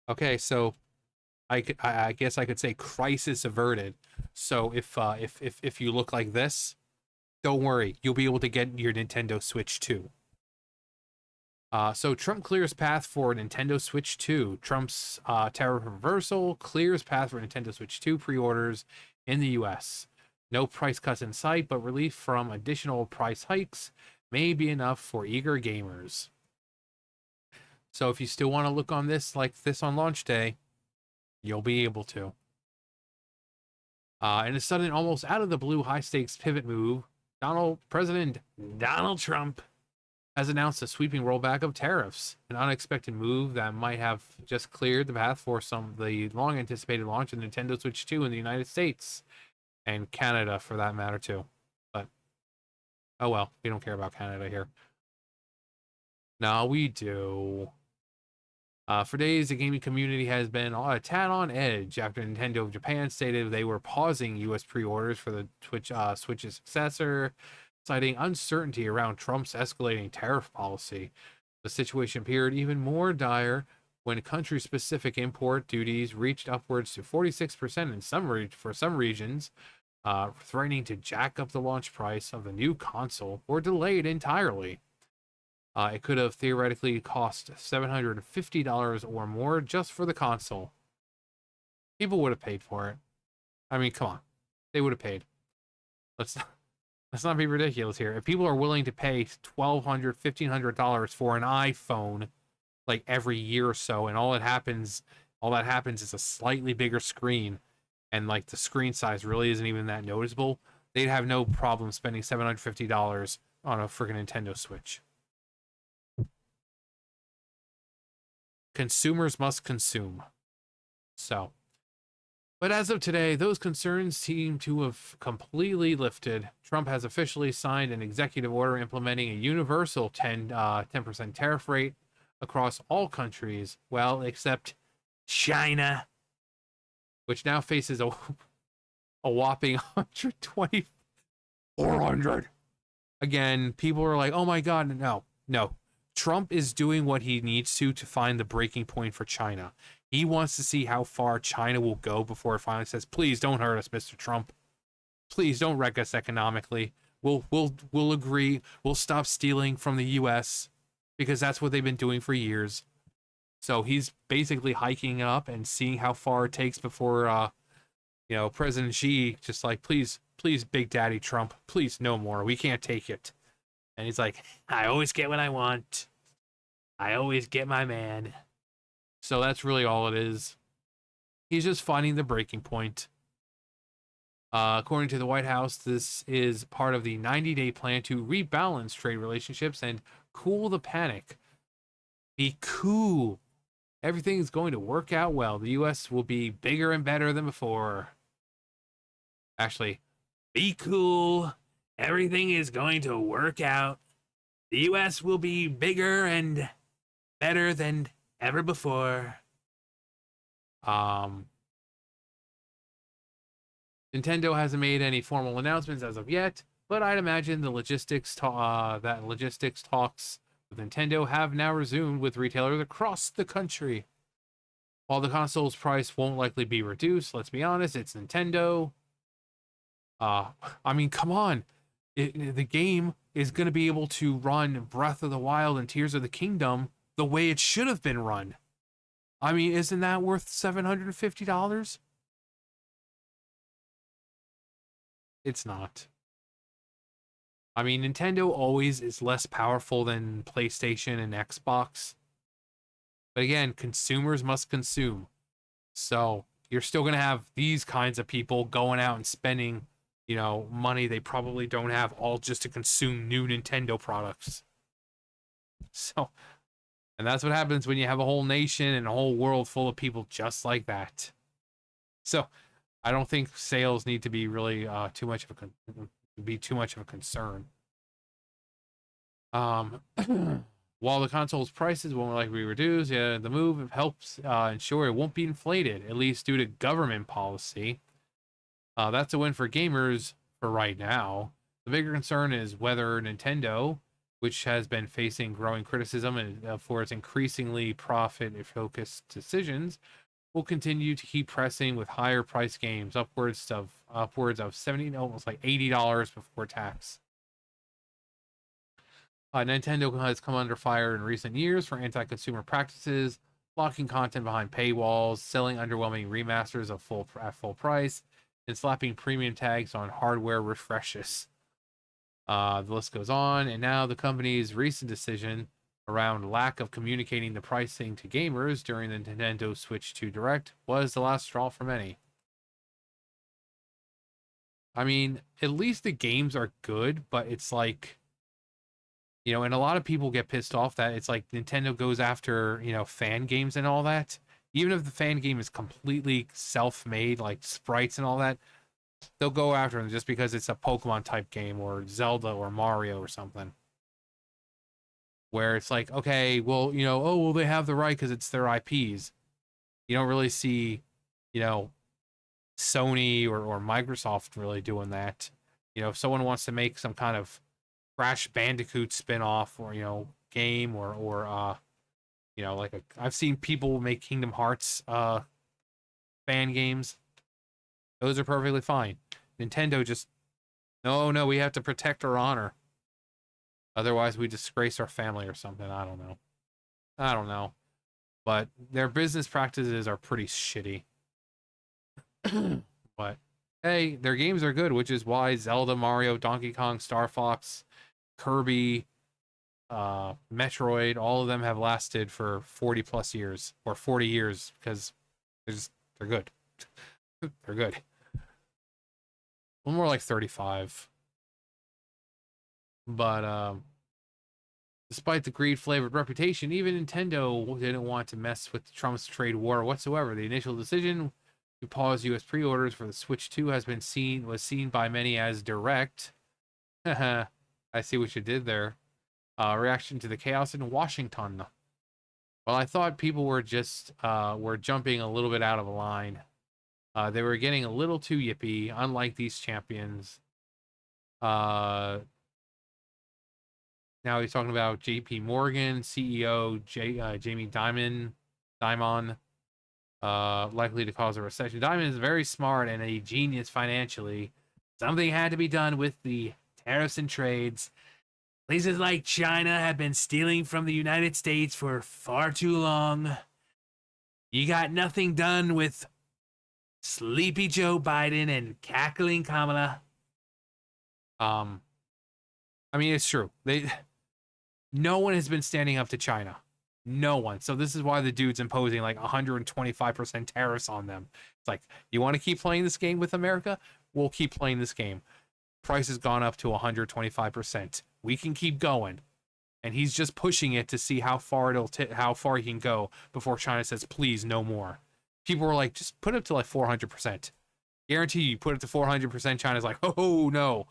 Okay, so I guess I could say crisis averted. So if you look like this, don't worry, you'll be able to get your Nintendo Switch 2. So Trump clears path for Nintendo Switch 2. Trump's tariff reversal clears path for Nintendo Switch 2 pre-orders in the U.S. No price cuts in sight, but relief from additional price hikes may be enough for eager gamers. So if you still want to look on this like this on launch day, you'll be able to. In a sudden, almost out of the blue, high stakes pivot move, President Donald Trump has announced a sweeping rollback of tariffs, an unexpected move that might have just cleared the path for the long anticipated launch of Nintendo Switch 2 in the United States and Canada for that matter too. But oh well, we don't care about Canada here. No, we do. For days, the gaming community has been a tad on edge after Nintendo of Japan stated they were pausing U.S. pre-orders for the Switch's successor, citing uncertainty around Trump's escalating tariff policy. The situation appeared even more dire when country-specific import duties reached upwards to 46% for some regions, threatening to jack up the launch price of the new console or delay it entirely. It could have theoretically cost $750 or more just for the console. People would have paid for it. I mean, come on. They would have paid. Let's let's not be ridiculous here. If people are willing to pay $1,200, $1,500 for an iPhone like every year or so, and all that happens is a slightly bigger screen, and like the screen size really isn't even that noticeable, they'd have no problem spending $750 on a freaking Nintendo Switch. Consumers must consume. So, but as of today, those concerns seem to have completely lifted. Trump has officially signed an executive order implementing a universal 10% tariff rate across all countries, well, except China, which now faces a whopping 120, 400. Again, people are like, oh my God, no. Trump is doing what he needs to find the breaking point for China. He wants to see how far China will go before it finally says, please don't hurt us, Mr. Trump. Please don't wreck us economically. We'll agree. We'll stop stealing from the US because that's what they've been doing for years. So he's basically hiking it up and seeing how far it takes before President Xi just like, please, Big Daddy Trump, please no more. We can't take it. And he's like, I always get what I want. I always get my man. So that's really all it is. He's just finding the breaking point. According to the White House, this is part of the 90-day plan to rebalance trade relationships and cool the panic. Be cool. Everything is going to work out well. The U.S. will be bigger and better than before. Actually, be cool. Everything is going to work out. The U.S. will be bigger and better than ever before. Nintendo hasn't made any formal announcements as of yet, but I'd imagine the logistics talks with Nintendo have now resumed with retailers across the country. While the console's price won't likely be reduced, let's be honest, it's Nintendo. I mean, come on. The game is going to be able to run Breath of the Wild and Tears of the Kingdom the way it should have been run. I mean, isn't that worth $750? It's not. I mean, Nintendo always is less powerful than PlayStation and Xbox. But again, consumers must consume. So you're still going to have these kinds of people going out and spending money they probably don't have all just to consume new Nintendo products. So, and that's what happens when you have a whole nation and a whole world full of people just like that. So, I don't think sales need to be really too much of a concern. While the console's prices won't likely be reduced, the move helps ensure it won't be inflated, at least due to government policy. That's a win for gamers for right now. The bigger concern is whether Nintendo which has been facing growing criticism and for its increasingly profit-focused decisions, will continue to keep pressing with higher price games, upwards of 70, almost like $80 before tax. Nintendo has come under fire in recent years for anti-consumer practices, locking content behind paywalls, selling underwhelming remasters at full price, and slapping premium tags on hardware refreshes. The list goes on, and now the company's recent decision around lack of communicating the pricing to gamers during the Nintendo Switch 2 Direct was the last straw for many. I mean, at least the games are good, but it's like, and a lot of people get pissed off that it's like Nintendo goes after, fan games and all that. Even if the fan game is completely self-made, like sprites and all that, they'll go after them just because it's a Pokemon type game or Zelda or Mario or something. Where it's like, okay, well, they have the right because it's their IPs. You don't really see, Sony or Microsoft really doing that. If someone wants to make some kind of Crash Bandicoot spin-off or, game or like I've seen people make Kingdom Hearts fan games. Those are perfectly fine. Nintendo just, no, we have to protect our honor. Otherwise, we disgrace our family or something. I don't know. But their business practices are pretty shitty. But, hey, their games are good, which is why Zelda, Mario, Donkey Kong, Star Fox, Kirby, Metroid, all of them have lasted for 40 plus years or 40 years because they're good. They're good. Well, more like 35. But despite the greed-flavored reputation, even Nintendo didn't want to mess with Trump's trade war whatsoever. The initial decision to pause U.S. pre-orders for the Switch 2 was seen by many as direct. I see what you did there. Reaction to the chaos in Washington. Well, I thought people were just were jumping a little bit out of line. They were getting a little too yippy, unlike these champions. Now he's talking about J.P. Morgan, CEO Jamie Dimon, likely to cause a recession. Dimon is very smart and a genius financially. Something had to be done with the tariffs and trades. Places like China have been stealing from the United States for far too long. You got nothing done with Sleepy Joe Biden and cackling Kamala. I mean, it's true. No one has been standing up to China. No one. So this is why the dude's imposing like 125% tariffs on them. It's like, you want to keep playing this game with America? We'll keep playing this game. Price has gone up to 125%. We can keep going. And he's just pushing it to see how far how far he can go before China says, please, no more. People were like, just put it to like 400%. Guarantee you put it to 400%. China's like, oh, no.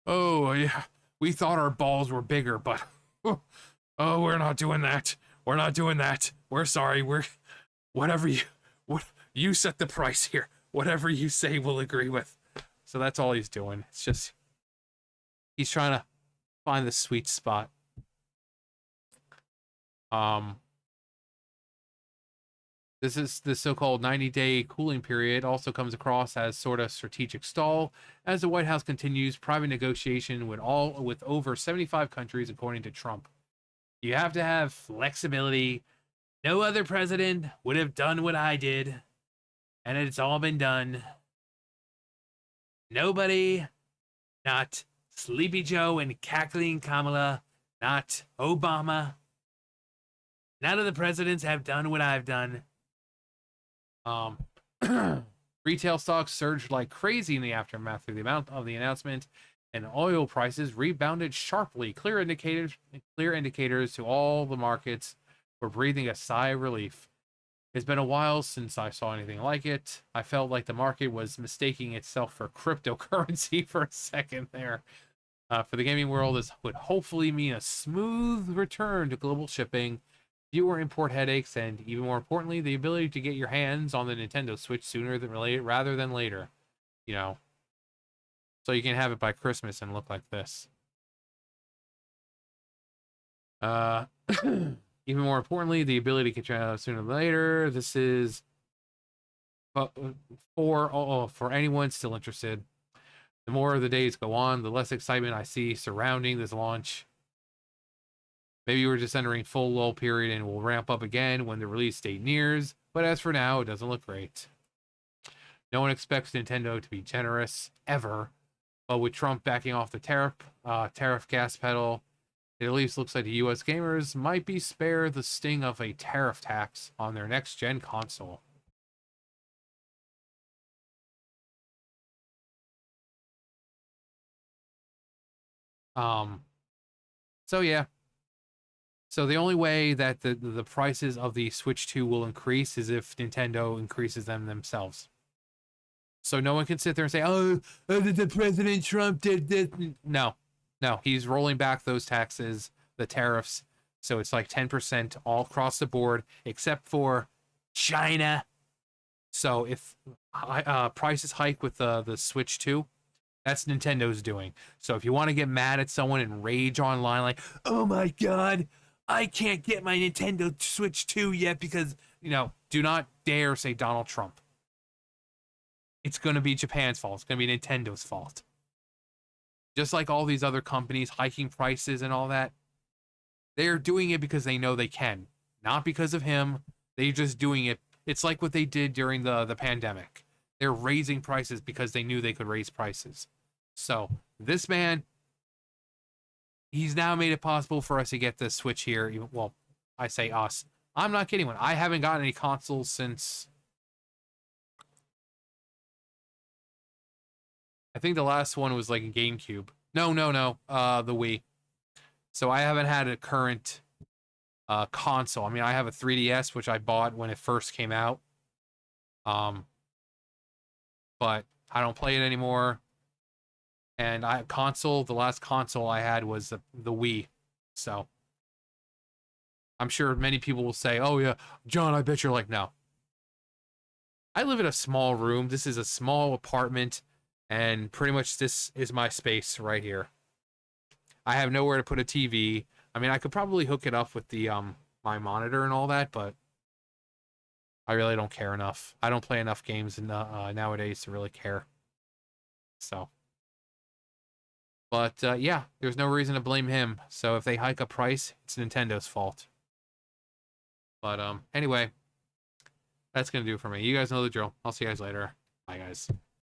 Oh, yeah. We thought our balls were bigger, but we're not doing that. We're not doing that. We're sorry. Whatever you set the price here. Whatever you say, we'll agree with. So that's all he's doing. It's just, he's trying to find the sweet spot. This is the so-called 90-day cooling period also comes across as sort of strategic stall as the White House continues private negotiation with over 75 countries, according to Trump. You have to have flexibility. No other president would have done what I did, and it's all been done. Nobody, not Sleepy Joe and cackling Kamala, not Obama. None of the presidents have done what I've done. Retail stocks surged like crazy in the aftermath of the announcement, and oil prices rebounded sharply. Clear indicators to all the markets were breathing a sigh of relief. It's been a while since I saw anything like it. I felt like the market was mistaking itself for cryptocurrency for a second there. For the gaming world, this would hopefully mean a smooth return to global shipping, fewer import headaches, and even more importantly, the ability to get your hands on the Nintendo Switch sooner rather than later. So you can have it by Christmas and look like this. Even more importantly, the ability to catch out sooner or later. This is for anyone still interested. The more the days go on, the less excitement I see surrounding this launch. Maybe we're just entering full lull period and will ramp up again when the release date nears, but as for now, it doesn't look great. No one expects Nintendo to be generous, ever, but with Trump backing off the tariff gas pedal, it at least looks like the US gamers might be spared the sting of a tariff tax on their next-gen console. So yeah. So the only way that the prices of the Switch 2 will increase is if Nintendo increases them themselves. So no one can sit there and say, oh, the President Trump did this. No, he's rolling back those taxes, the tariffs. So it's like 10% all across the board, except for China. So if prices hike with the Switch 2, that's Nintendo's doing. So if you want to get mad at someone and rage online like, oh my God, I can't get my Nintendo Switch 2 yet because, do not dare say Donald Trump. It's going to be Japan's fault. It's going to be Nintendo's fault. Just like all these other companies hiking prices and all that, they're doing it because they know they can. Not because of him. They're just doing it. It's like what they did during the pandemic. They're raising prices because they knew they could raise prices. So this man, he's now made it possible for us to get the Switch here. Well, I say us. I'm not getting one. I haven't gotten any consoles since... I think the last one was like a GameCube. No. The Wii. So I haven't had a current console. I mean, I have a 3DS, which I bought when it first came out. But I don't play it anymore. And the last console I had was the Wii. So I'm sure many people will say, oh yeah, John, I bet you're like, no. I live in a small room. This is a small apartment. And pretty much this is my space right here. I have nowhere to put a TV. I mean, I could probably hook it up with the my monitor and all that, but I really don't care enough. I don't play enough games nowadays to really care. So, but yeah, there's no reason to blame him. So if they hike a price, it's Nintendo's fault. But anyway, that's gonna do it for me. You guys know the drill. I'll see you guys later. Bye, guys.